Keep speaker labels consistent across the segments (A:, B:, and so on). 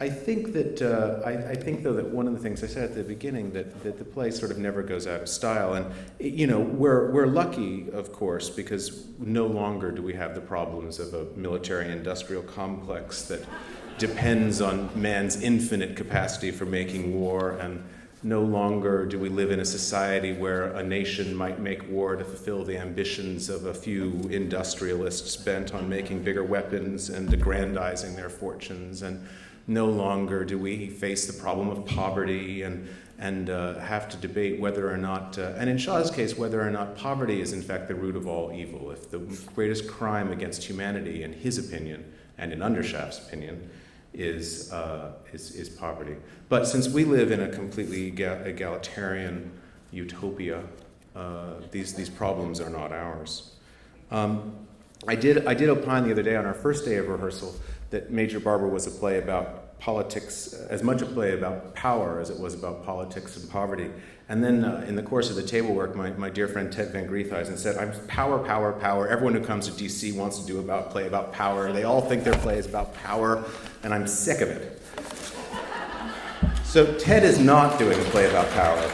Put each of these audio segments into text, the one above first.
A: I think that I think though that one of the things I said at the beginning that the play sort of never goes out of style, and we're lucky, of course, because no longer do we have the problems of a military-industrial complex that depends on man's infinite capacity for making war, and no longer do we live in a society where a nation might make war to fulfill the ambitions of a few industrialists bent on making bigger weapons and aggrandizing their fortunes, and no longer do we face the problem of poverty and have to debate whether or not, and in Shaw's case, whether or not poverty is in fact the root of all evil. If the greatest crime against humanity, in his opinion, and in Undershaft's opinion, is poverty. But since we live in a completely egalitarian utopia, these problems are not ours. I did opine the other day on our first day of rehearsal that Major Barber was a play about politics, as much a play about power as it was about politics and poverty. And then in the course of the table work, my dear friend Ted Van Griethuysen said, "I'm power, power, power. Everyone who comes to DC wants to do a play about power. They all think their play is about power, and I'm sick of it." So Ted is not doing a play about power.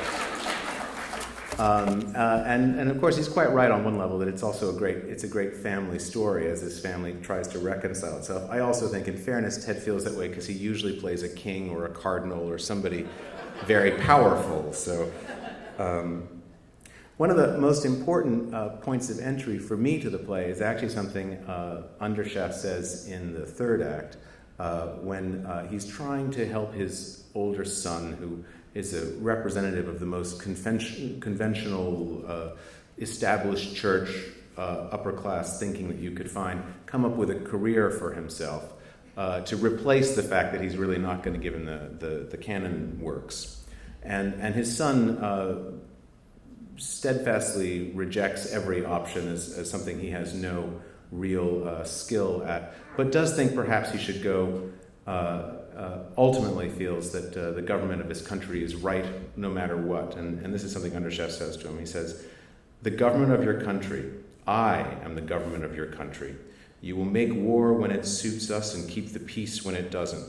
A: And of course, he's quite right on one level that it's also a great family story as this family tries to reconcile itself. I also think, in fairness, Ted feels that way because he usually plays a king or a cardinal or somebody very powerful. So one of the most important points of entry for me to the play is actually something Undershaft says in the third act when he's trying to help his older son, who is a representative of the most conventional, established church, upper-class thinking that you could find, come up with a career for himself to replace the fact that he's really not going to give him the canon works. And his son steadfastly rejects every option as something he has no real skill at, but does think perhaps he should go ultimately feels that the government of his country is right no matter what. And this is something Undershaft says to him. He says, "The government of your country, I am the government of your country. You will make war when it suits us and keep the peace when it doesn't.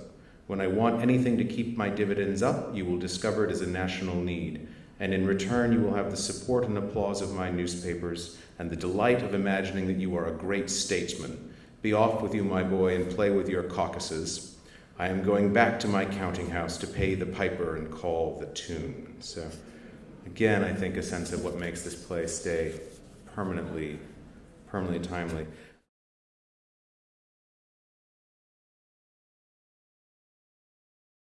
A: When I want anything to keep my dividends up, you will discover it is a national need. And in return, you will have the support and applause of my newspapers and the delight of imagining that you are a great statesman. Be off with you, my boy, and play with your caucuses. I am going back to my counting house to pay the piper and call the tune." So, again, I think a sense of what makes this play stay permanently timely.